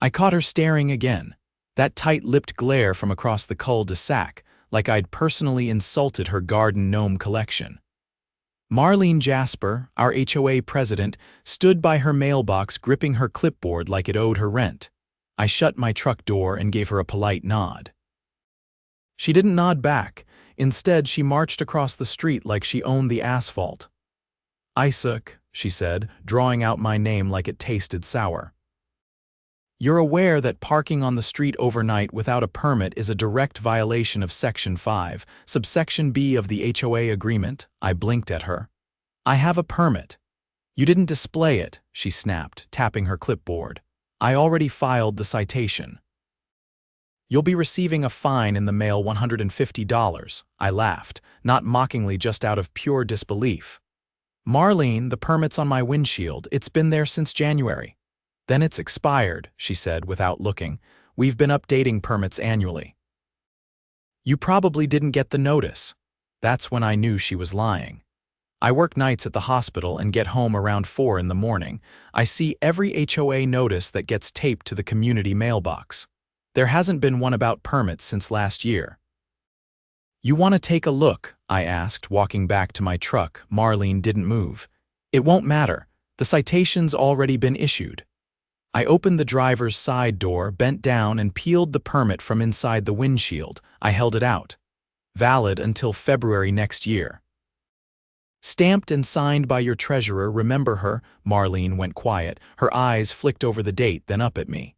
I caught her staring again, that tight-lipped glare from across the cul-de-sac, like I'd personally insulted her garden gnome collection. Marlene Jasper, our HOA president, stood by her mailbox gripping her clipboard like it owed her rent. I shut my truck door and gave her a polite nod. She didn't nod back. Instead, she marched across the street like she owned the asphalt. "Isaac," she said, drawing out my name like it tasted sour. "You're aware that parking on the street overnight without a permit is a direct violation of Section 5, subsection B of the HOA agreement?" I blinked at her. "I have a permit." "You didn't display it," she snapped, tapping her clipboard. "I already filed the citation." "You'll be receiving a fine in the mail, $150, I laughed, not mockingly, just out of pure disbelief. "Marlene, the permit's on my windshield. It's been there since January." "Then it's expired," she said without looking. "We've been updating permits annually." "You probably didn't get the notice." That's when I knew she was lying. I work nights at the hospital and get home around 4 in the morning. I see every HOA notice that gets taped to the community mailbox. There hasn't been one about permits since last year. "You want to take a look?" I asked, walking back to my truck. Marlene didn't move. "It won't matter. The citation's already been issued." I opened the driver's side door, bent down, and peeled the permit from inside the windshield. I held it out. "Valid until February next year." "Stamped and signed by your treasurer, remember her?" Marlene went quiet. Her eyes flicked over the date, then up at me.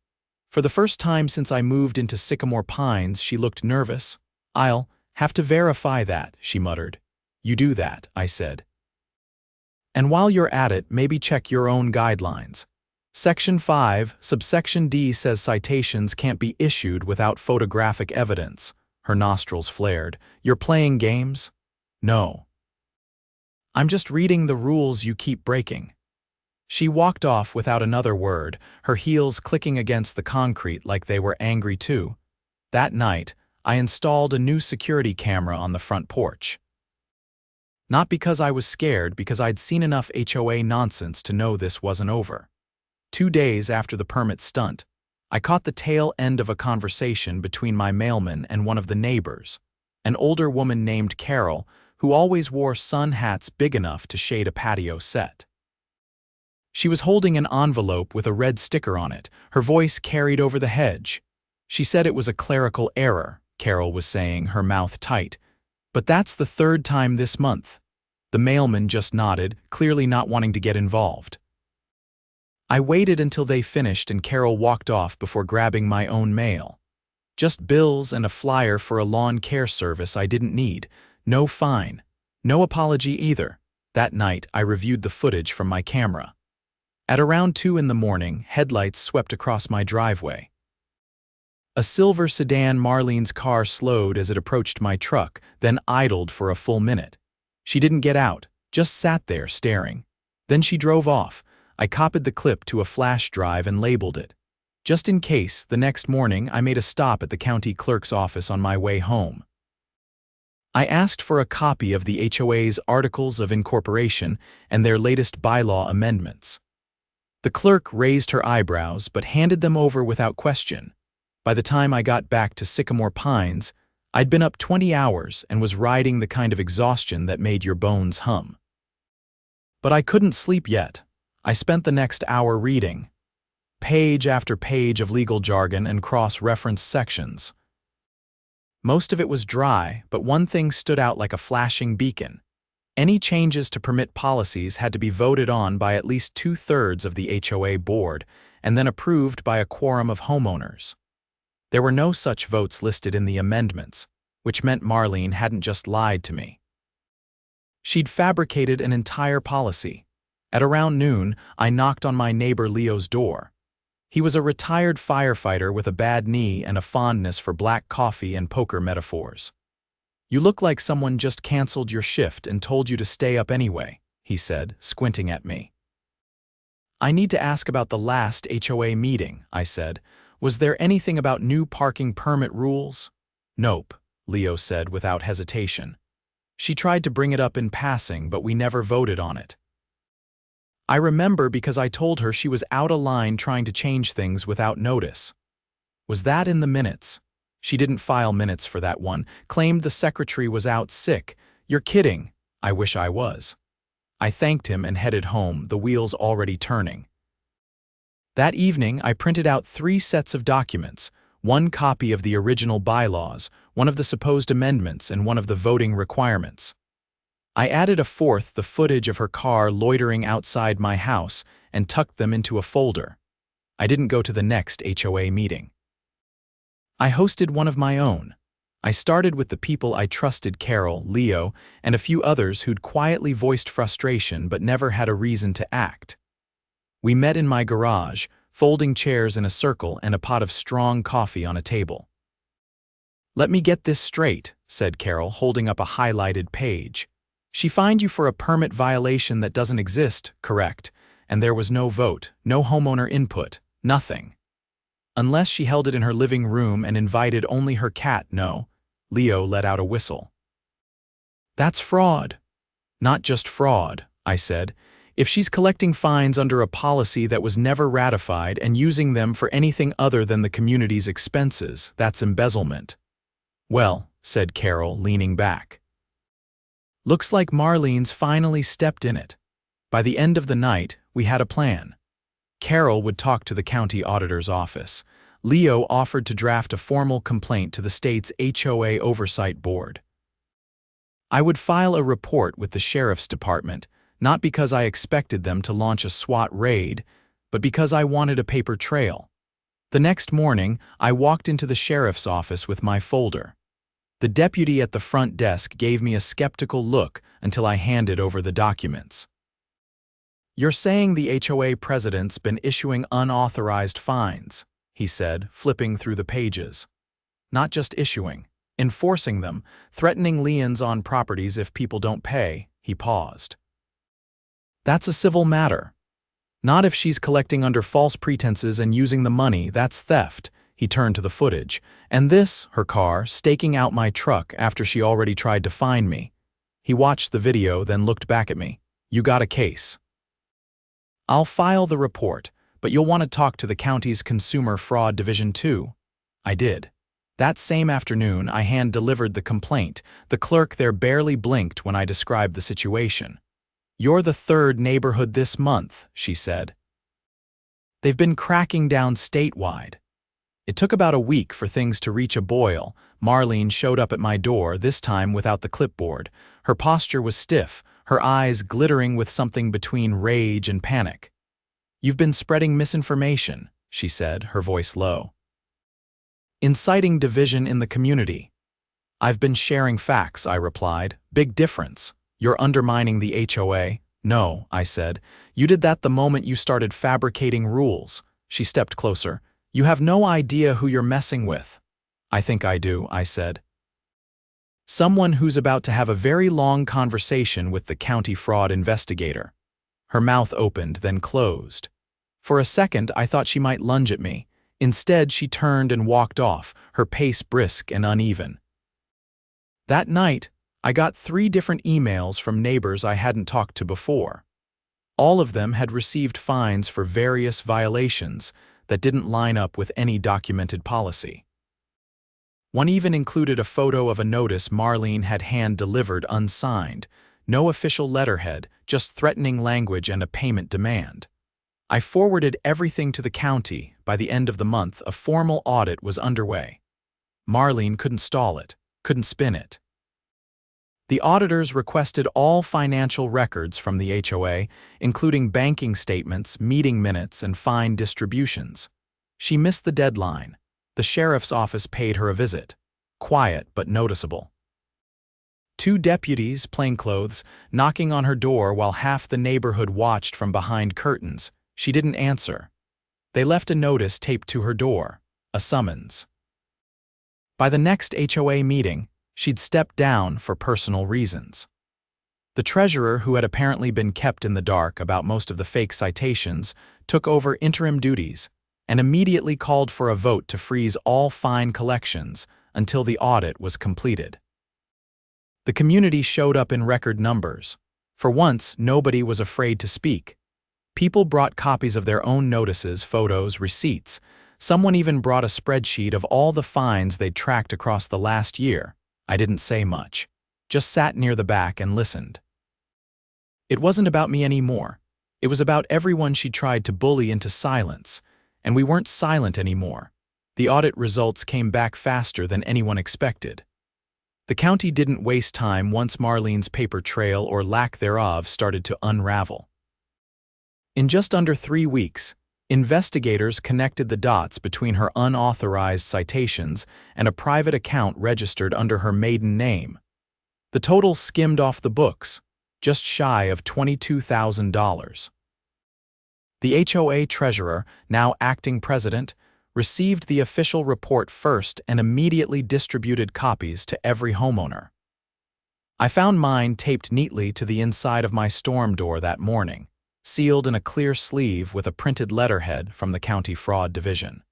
For the first time since I moved into Sycamore Pines, she looked nervous. "I'll have to verify that," she muttered. "You do that," I said. "And while you're at it, maybe check your own guidelines. Section 5, subsection D says citations can't be issued without photographic evidence." Her nostrils flared. "You're playing games?" "No. I'm just reading the rules you keep breaking." She walked off without another word, her heels clicking against the concrete like they were angry too. That night, I installed a new security camera on the front porch. Not because I was scared, because I'd seen enough HOA nonsense to know this wasn't over. 2 days after the permit stunt, I caught the tail end of a conversation between my mailman and one of the neighbors, an older woman named Carol, who always wore sun hats big enough to shade a patio set. She was holding an envelope with a red sticker on it. Her voice carried over the hedge. She said it was a clerical error, Carol was saying, her mouth tight. "But that's the 3rd time this month." The mailman just nodded, clearly not wanting to get involved. I waited until they finished and Carol walked off before grabbing my own mail. Just bills and a flyer for a lawn care service I didn't need. No fine. No apology either. That night, I reviewed the footage from my camera. At around 2 in the morning, headlights swept across my driveway. A silver sedan, Marlene's car, slowed as it approached my truck, then idled for a full minute. She didn't get out, just sat there staring. Then she drove off. I copied the clip to a flash drive and labeled it. Just in case, the next morning I made a stop at the county clerk's office on my way home. I asked for a copy of the HOA's Articles of Incorporation and their latest bylaw amendments. The clerk raised her eyebrows but handed them over without question. By the time I got back to Sycamore Pines, I'd been up 20 hours and was riding the kind of exhaustion that made your bones hum. But I couldn't sleep yet. I spent the next hour reading. Page after page of legal jargon and cross-referenced sections. Most of it was dry, but one thing stood out like a flashing beacon. Any changes to permit policies had to be voted on by at least 2/3 of the HOA board and then approved by a quorum of homeowners. There were no such votes listed in the amendments, which meant Marlene hadn't just lied to me. She'd fabricated an entire policy. At around noon, I knocked on my neighbor Leo's door. He was a retired firefighter with a bad knee and a fondness for black coffee and poker metaphors. "You look like someone just canceled your shift and told you to stay up anyway," he said, squinting at me. "I need to ask about the last HOA meeting," I said. "Was there anything about new parking permit rules?" "Nope," Leo said without hesitation. "She tried to bring it up in passing, but we never voted on it." I remember because I told her she was out of line trying to change things without notice. Was that in the minutes? She didn't file minutes for that one, claimed the secretary was out sick. You're kidding. I wish I was. I thanked him and headed home, the wheels already turning. That evening, I printed out 3 sets of documents, 1 copy of the original bylaws, 1 of the supposed amendments, and 1 of the voting requirements. I added a 4th, the footage of her car loitering outside my house, and tucked them into a folder. I didn't go to the next HOA meeting. I hosted one of my own. I started with the people I trusted: Carol, Leo, and a few others who'd quietly voiced frustration but never had a reason to act. We met in my garage, folding chairs in a circle and a pot of strong coffee on a table. "Let me get this straight," said Carol, holding up a highlighted page. "She fined you for a permit violation that doesn't exist, correct? And there was no vote, no homeowner input, nothing. Unless she held it in her living room and invited only her cat, no." Leo let out a whistle. "That's fraud." "Not just fraud," I said. "If she's collecting fines under a policy that was never ratified and using them for anything other than the community's expenses, that's embezzlement." "Well," said Carol, leaning back. "Looks like Marlene's finally stepped in it." By the end of the night, we had a plan. Carol would talk to the county auditor's office. Leo offered to draft a formal complaint to the state's HOA oversight board. I would file a report with the sheriff's department, not because I expected them to launch a SWAT raid, but because I wanted a paper trail. The next morning, I walked into the sheriff's office with my folder. The deputy at the front desk gave me a skeptical look until I handed over the documents. "You're saying the HOA president's been issuing unauthorized fines," he said, flipping through the pages. "Not just issuing, enforcing them, threatening liens on properties if people don't pay." He paused. "That's a civil matter. Not if she's collecting under false pretenses and using the money, that's theft." He turned to the footage. "And this, her car, staking out my truck after she already tried to fine me." He watched the video, then looked back at me. "You got a case." "I'll file the report, but you'll want to talk to the county's Consumer Fraud Division too." I did. That same afternoon, I hand-delivered the complaint. The clerk there barely blinked when I described the situation. "You're the 3rd neighborhood this month," she said. "They've been cracking down statewide." It took about a week for things to reach a boil. Marlene showed up at my door, this time without the clipboard. Her posture was stiff, her eyes glittering with something between rage and panic. "You've been spreading misinformation," she said, her voice low. "Inciting division in the community." "I've been sharing facts," I replied. "Big difference. You're undermining the HOA." "No," I said. "You did that the moment you started fabricating rules." She stepped closer. "You have no idea who you're messing with." "I think I do," I said. "Someone who's about to have a very long conversation with the county fraud investigator." Her mouth opened, then closed. For a second, I thought she might lunge at me. Instead, she turned and walked off, her pace brisk and uneven. That night, I got 3 different emails from neighbors I hadn't talked to before. All of them had received fines for various violations that didn't line up with any documented policy. One even included a photo of a notice Marlene had hand-delivered unsigned, no official letterhead, just threatening language and a payment demand. I forwarded everything to the county. By the end of the month, a formal audit was underway. Marlene couldn't stall it, couldn't spin it. The auditors requested all financial records from the HOA, including banking statements, meeting minutes, and fine distributions. She missed the deadline. The sheriff's office paid her a visit. Quiet but noticeable. 2 deputies, plainclothes, knocking on her door while half the neighborhood watched from behind curtains. She didn't answer. They left a notice taped to her door, a summons. By the next HOA meeting, she'd stepped down for personal reasons. The treasurer, who had apparently been kept in the dark about most of the fake citations, took over interim duties and immediately called for a vote to freeze all fine collections until the audit was completed. The community showed up in record numbers. For once, nobody was afraid to speak. People brought copies of their own notices, photos, receipts. Someone even brought a spreadsheet of all the fines they'd tracked across the last year. I didn't say much, just sat near the back and listened. It wasn't about me anymore. It was about everyone she tried to bully into silence, and we weren't silent anymore. The audit results came back faster than anyone expected. The county didn't waste time once Marlene's paper trail or lack thereof started to unravel. In just under 3 weeks, investigators connected the dots between her unauthorized citations and a private account registered under her maiden name. The total skimmed off the books, just shy of $22,000. The HOA treasurer, now acting president, received the official report first and immediately distributed copies to every homeowner. I found mine taped neatly to the inside of my storm door that morning, sealed in a clear sleeve with a printed letterhead from the County Fraud Division.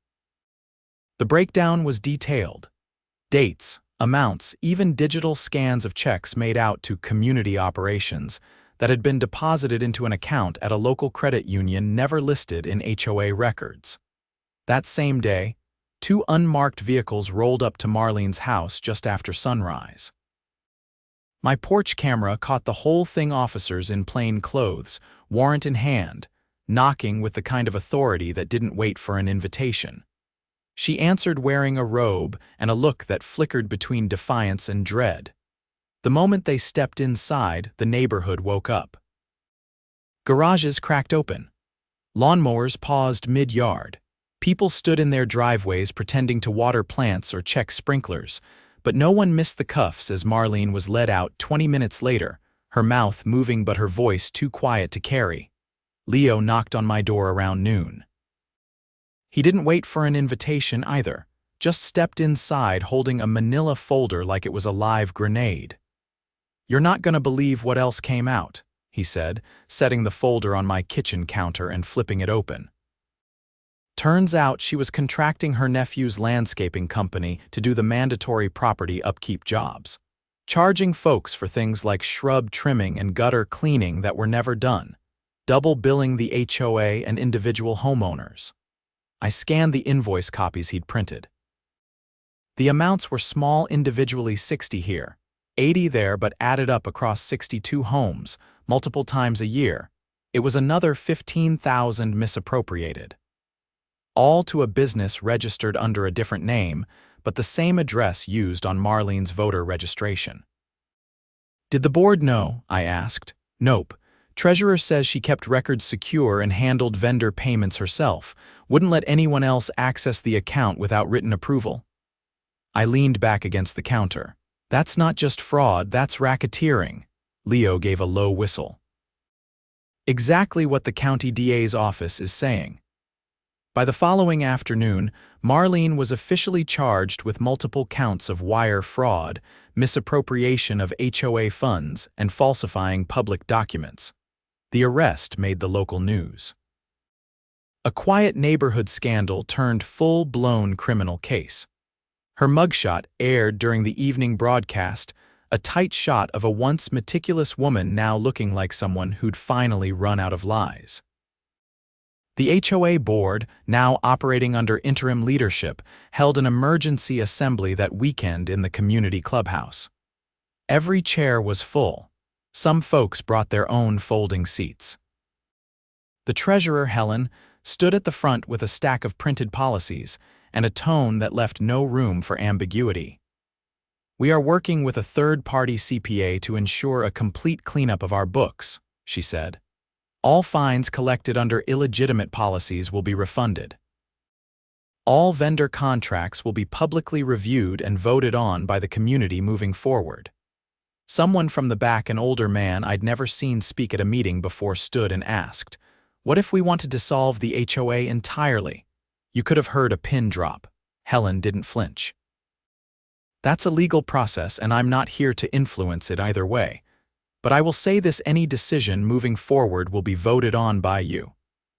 The breakdown was detailed. Dates, amounts, even digital scans of checks made out to community operations that had been deposited into an account at a local credit union never listed in HOA records. That same day, 2 unmarked vehicles rolled up to Marlene's house just after sunrise. My porch camera caught the whole thing, officers in plain clothes, warrant in hand, knocking with the kind of authority that didn't wait for an invitation. She answered wearing a robe and a look that flickered between defiance and dread. The moment they stepped inside, the neighborhood woke up. Garages cracked open. Lawnmowers paused mid-yard. People stood in their driveways pretending to water plants or check sprinklers, but no one missed the cuffs as Marlene was led out 20 minutes later, her mouth moving but her voice too quiet to carry. Leo knocked on my door around noon. He didn't wait for an invitation either, just stepped inside holding a manila folder like it was a live grenade. "You're not gonna believe what else came out," he said, setting the folder on my kitchen counter and flipping it open. Turns out she was contracting her nephew's landscaping company to do the mandatory property upkeep jobs, charging folks for things like shrub trimming and gutter cleaning that were never done, double billing the HOA and individual homeowners. I scanned the invoice copies he'd printed. The amounts were small individually, 60 here, 80 there, but added up across 62 homes, multiple times a year. It was another 15,000 misappropriated. All to a business registered under a different name, but the same address used on Marlene's voter registration. "Did the board know?" I asked. "Nope. Treasurer says she kept records secure and handled vendor payments herself, wouldn't let anyone else access the account without written approval." I leaned back against the counter. "That's not just fraud, that's racketeering." Leo gave a low whistle. "Exactly what the county DA's office is saying." By the following afternoon, Marlene was officially charged with multiple counts of wire fraud, misappropriation of HOA funds, and falsifying public documents. The arrest made the local news. A quiet neighborhood scandal turned full-blown criminal case. Her mugshot aired during the evening broadcast, a tight shot of a once meticulous woman now looking like someone who'd finally run out of lies. The HOA board, now operating under interim leadership, held an emergency assembly that weekend in the community clubhouse. Every chair was full. Some folks brought their own folding seats. The treasurer, Helen, stood at the front with a stack of printed policies and a tone that left no room for ambiguity. "We are working with a third-party CPA to ensure a complete cleanup of our books," she said. "All fines collected under illegitimate policies will be refunded. All vendor contracts will be publicly reviewed and voted on by the community moving forward." Someone from the back, an older man I'd never seen speak at a meeting before, stood and asked, "What if we want to dissolve the HOA entirely?" You could have heard a pin drop. Helen didn't flinch. "That's a legal process, and I'm not here to influence it either way. But I will say this: any decision moving forward will be voted on by you.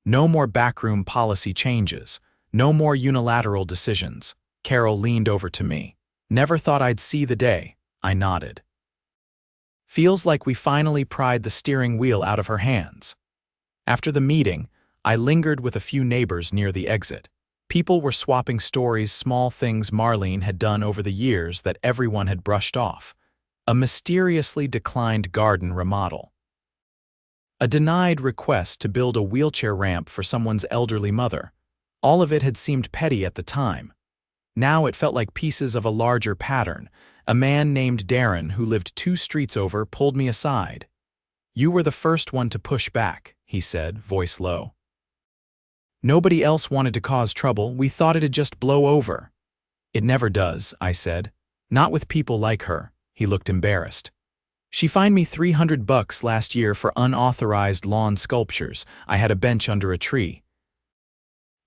No more backroom policy changes. No more unilateral decisions." Carol leaned over to me. "Never thought I'd see the day." I nodded. "Feels like we finally pried the steering wheel out of her hands." After the meeting, I lingered with a few neighbors near the exit. People were swapping stories, small things Marlene had done over the years that everyone had brushed off. A mysteriously declined garden remodel. A denied request to build a wheelchair ramp for someone's elderly mother. All of it had seemed petty at the time. Now it felt like pieces of a larger pattern. A man named Darren, who lived 2 streets over, pulled me aside. "You were the first one to push back," he said, voice low. "Nobody else wanted to cause trouble. We thought it'd just blow over." "It never does," I said. "Not with people like her." He looked embarrassed. "She fined me $300 last year for unauthorized lawn sculptures. I had a bench under a tree."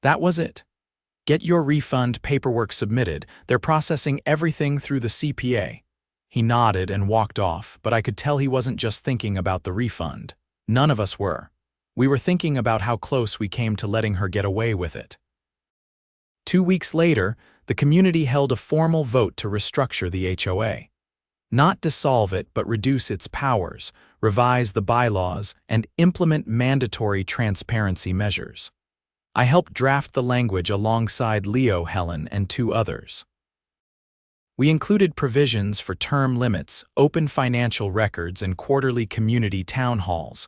"That was it. Get your refund paperwork submitted. They're processing everything through the CPA." He nodded and walked off, but I could tell he wasn't just thinking about the refund. None of us were. We were thinking about how close we came to letting her get away with it. 2 weeks later, the community held a formal vote to restructure the HOA. Not dissolve it, but reduce its powers, revise the bylaws, and implement mandatory transparency measures. I helped draft the language alongside Leo, Helen, and 2 others. We included provisions for term limits, open financial records, and quarterly community town halls.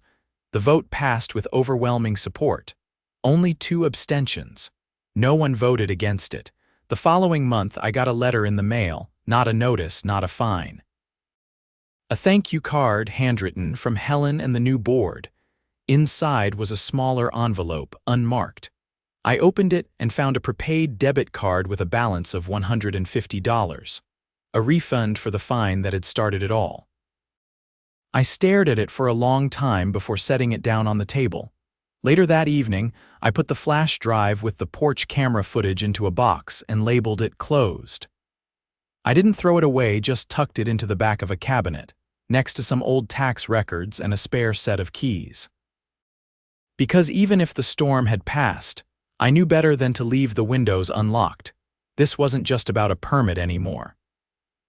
The vote passed with overwhelming support. Only 2 abstentions. No one voted against it. The following month, I got a letter in the mail, not a notice, not a fine. A thank you card, handwritten, from Helen and the new board. Inside was a smaller envelope, unmarked. I opened it and found a prepaid debit card with a balance of $150. A refund for the fine that had started it all. I stared at it for a long time before setting it down on the table. Later that evening, I put the flash drive with the porch camera footage into a box and labeled it closed. I didn't throw it away, just tucked it into the back of a cabinet, next to some old tax records and a spare set of keys. Because even if the storm had passed, I knew better than to leave the windows unlocked. This wasn't just about a permit anymore.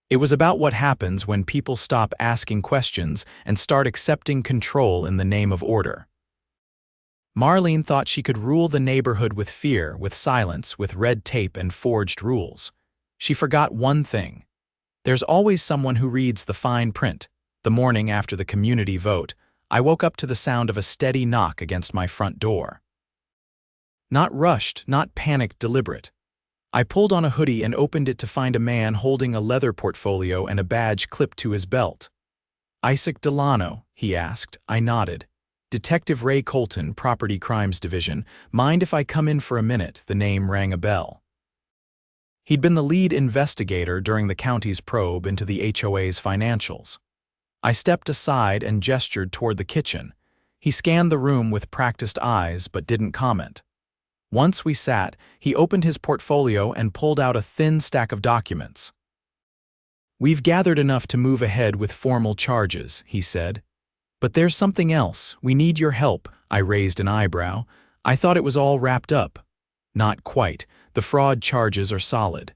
It was about what happens when people stop asking questions and start accepting control in the name of order. Marlene thought she could rule the neighborhood with fear, with silence, with red tape and forged rules. She forgot one thing. There's always someone who reads the fine print. The morning after the community vote, I woke up to the sound of a steady knock against my front door. Not rushed, not panicked, deliberate. I pulled on a hoodie and opened it to find a man holding a leather portfolio and a badge clipped to his belt. "Isaac Delano," he asked. I nodded. "Detective Ray Colton, Property Crimes Division. Mind if I come in for a minute?" The name rang a bell. He'd been the lead investigator during the county's probe into the HOA's financials. I stepped aside and gestured toward the kitchen. He scanned the room with practiced eyes but didn't comment. Once we sat, he opened his portfolio and pulled out a thin stack of documents. "We've gathered enough to move ahead with formal charges," he said. "But there's something else. We need your help." I raised an eyebrow. "I thought it was all wrapped up." "Not quite. The fraud charges are solid.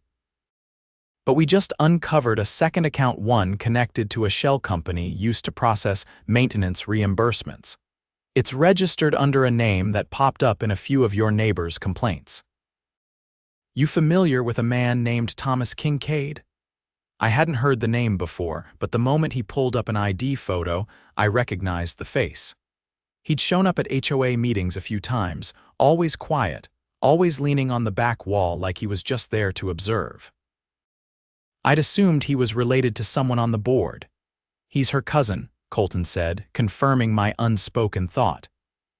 But we just uncovered a second account, one connected to a shell company used to process maintenance reimbursements. It's registered under a name that popped up in a few of your neighbors' complaints." "You familiar with a man named Thomas Kincaid?" I hadn't heard the name before, but the moment he pulled up an ID photo, I recognized the face. He'd shown up at HOA meetings a few times, always quiet, always leaning on the back wall like he was just there to observe. I'd assumed he was related to someone on the board. "He's her cousin," Colton said, confirming my unspoken thought.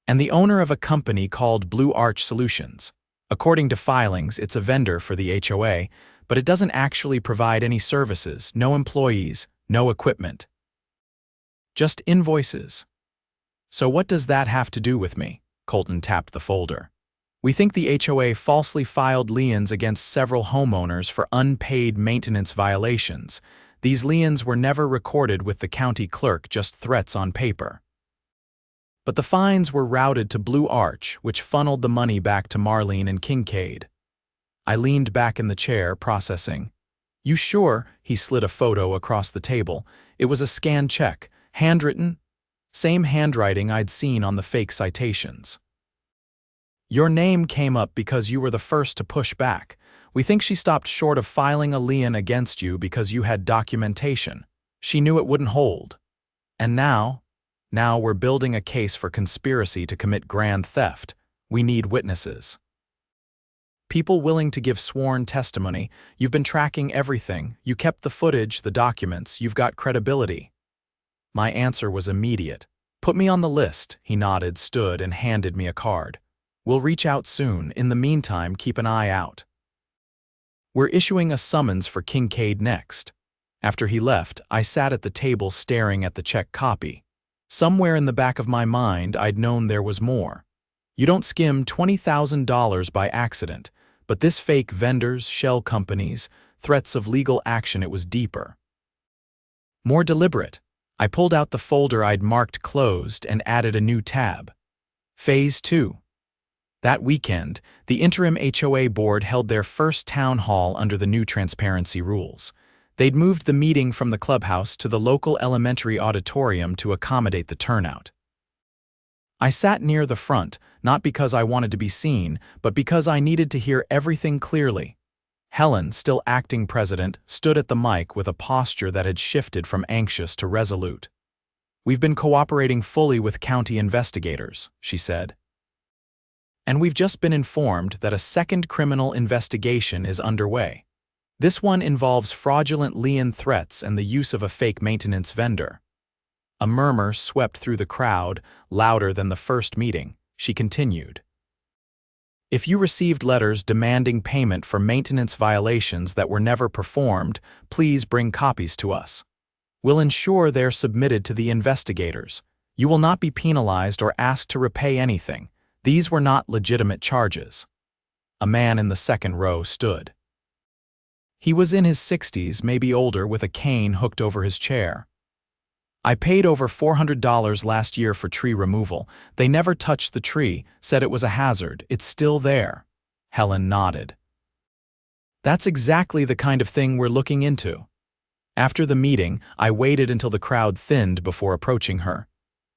"And the owner of a company called Blue Arch Solutions. According to filings, it's a vendor for the HOA, but it doesn't actually provide any services, no employees, no equipment. Just invoices." "So what does that have to do with me?" Colton tapped the folder. "We think the HOA falsely filed liens against several homeowners for unpaid maintenance violations. These liens were never recorded with the county clerk, just threats on paper. But the fines were routed to Blue Arch, which funneled the money back to Marlene and Kincaid." I leaned back in the chair, processing. "You sure?" He slid a photo across the table. It was a scanned check, handwritten. Same handwriting I'd seen on the fake citations. Your name came up because you were the first to push back. We think she stopped short of filing a lien against you because you had documentation. She knew it wouldn't hold. And now we're building a case for conspiracy to commit grand theft. We need witnesses. People willing to give sworn testimony. You've been tracking everything. You kept the footage, the documents. You've got credibility. My answer was immediate. Put me on the list. He nodded, stood, and handed me a card. We'll reach out soon. In the meantime, keep an eye out. We're issuing a summons for Kincaid next. After he left, I sat at the table staring at the check copy. Somewhere in the back of my mind, I'd known there was more. You don't skim $20,000 by accident, but this fake vendors, shell companies, threats of legal action, it was deeper. More deliberate. I pulled out the folder I'd marked closed and added a new tab. Phase 2. That weekend, the interim HOA board held their first town hall under the new transparency rules. They'd moved the meeting from the clubhouse to the local elementary auditorium to accommodate the turnout. I sat near the front, not because I wanted to be seen, but because I needed to hear everything clearly. Helen, still acting president, stood at the mic with a posture that had shifted from anxious to resolute. "We've been cooperating fully with county investigators," she said. "And we've just been informed that a second criminal investigation is underway. This one involves fraudulent lien threats and the use of a fake maintenance vendor." A murmur swept through the crowd, louder than the first meeting. She continued. "If you received letters demanding payment for maintenance violations that were never performed, please bring copies to us. We'll ensure they're submitted to the investigators. You will not be penalized or asked to repay anything. These were not legitimate charges." A man in the second row stood. He was in his 60s, maybe older, with a cane hooked over his chair. "I paid over $400 last year for tree removal. They never touched the tree, said it was a hazard. It's still there." Helen nodded. "That's exactly the kind of thing we're looking into." After the meeting, I waited until the crowd thinned before approaching her.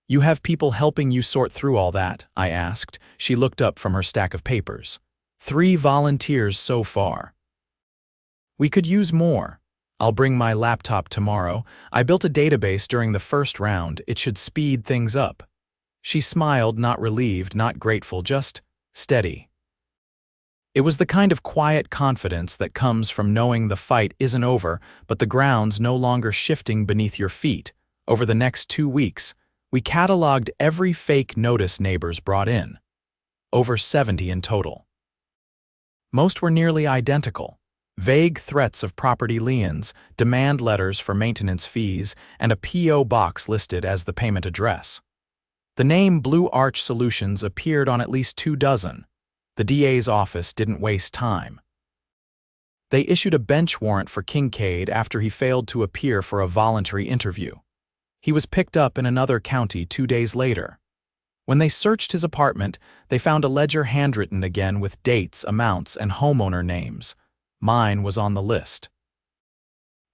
"You have people helping you sort through all that?" I asked. She looked up from her stack of papers. 3 volunteers so far." "We could use more. I'll bring my laptop tomorrow. I built a database during the first round. It should speed things up." She smiled, not relieved, not grateful, just steady. It was the kind of quiet confidence that comes from knowing the fight isn't over, but the ground's no longer shifting beneath your feet. Over the next 2 weeks, we cataloged every fake notice neighbors brought in. Over 70 in total. Most were nearly identical. Vague threats of property liens, demand letters for maintenance fees, and a P.O. box listed as the payment address. The name Blue Arch Solutions appeared on at least 2 dozen. The DA's office didn't waste time. They issued a bench warrant for Kincaid after he failed to appear for a voluntary interview. He was picked up in another county 2 days later. When they searched his apartment, they found a ledger handwritten again with dates, amounts, and homeowner names. Mine was on the list.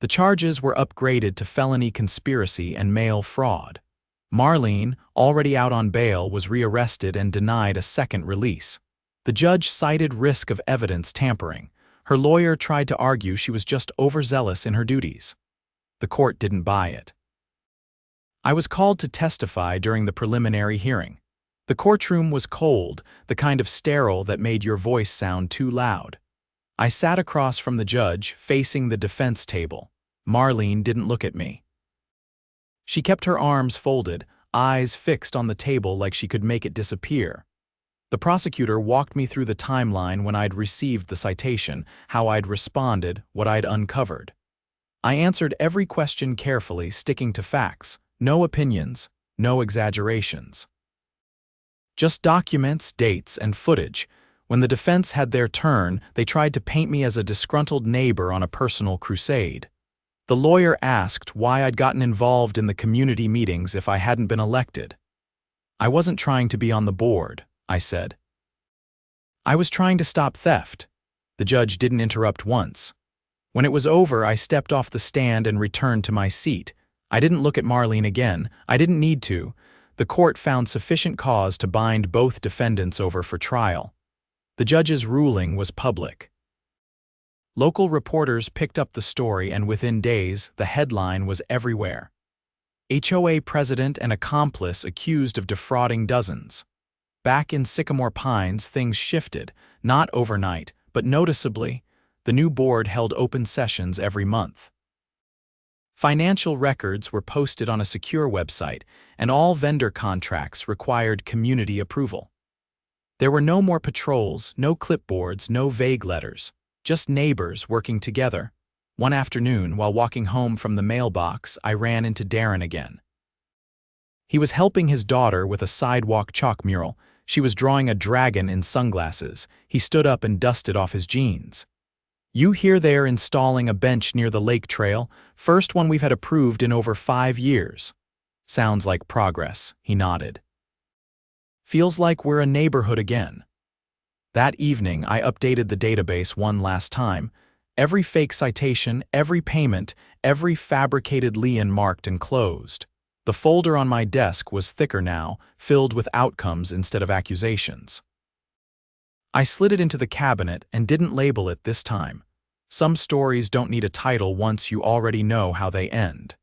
The charges were upgraded to felony conspiracy and mail fraud. Marlene, already out on bail, was rearrested and denied a second release. The judge cited risk of evidence tampering. Her lawyer tried to argue she was just overzealous in her duties. The court didn't buy it. I was called to testify during the preliminary hearing. The courtroom was cold, the kind of sterile that made your voice sound too loud. I sat across from the judge, facing the defense table. Marlene didn't look at me. She kept her arms folded, eyes fixed on the table like she could make it disappear. The prosecutor walked me through the timeline when I'd received the citation, how I'd responded, what I'd uncovered. I answered every question carefully, sticking to facts. No opinions, no exaggerations. Just documents, dates, and footage. When the defense had their turn, they tried to paint me as a disgruntled neighbor on a personal crusade. The lawyer asked why I'd gotten involved in the community meetings if I hadn't been elected. "I wasn't trying to be on the board," I said. "I was trying to stop theft." The judge didn't interrupt once. When it was over, I stepped off the stand and returned to my seat. I didn't look at Marlene again. I didn't need to. The court found sufficient cause to bind both defendants over for trial. The judge's ruling was public. Local reporters picked up the story, and within days, the headline was everywhere. HOA president and accomplice accused of defrauding dozens. Back in Sycamore Pines, things shifted, not overnight, but noticeably. The new board held open sessions every month. Financial records were posted on a secure website, and all vendor contracts required community approval. There were no more patrols, no clipboards, no vague letters, just neighbors working together. One afternoon, while walking home from the mailbox, I ran into Darren again. He was helping his daughter with a sidewalk chalk mural. She was drawing a dragon in sunglasses. He stood up and dusted off his jeans. "You hear they're installing a bench near the lake trail, first one we've had approved in over 5 years. Sounds like progress," he nodded. "Feels like we're a neighborhood again." That evening, I updated the database one last time. Every fake citation, every payment, every fabricated lien marked and closed. The folder on my desk was thicker now, filled with outcomes instead of accusations. I slid it into the cabinet and didn't label it this time. Some stories don't need a title once you already know how they end.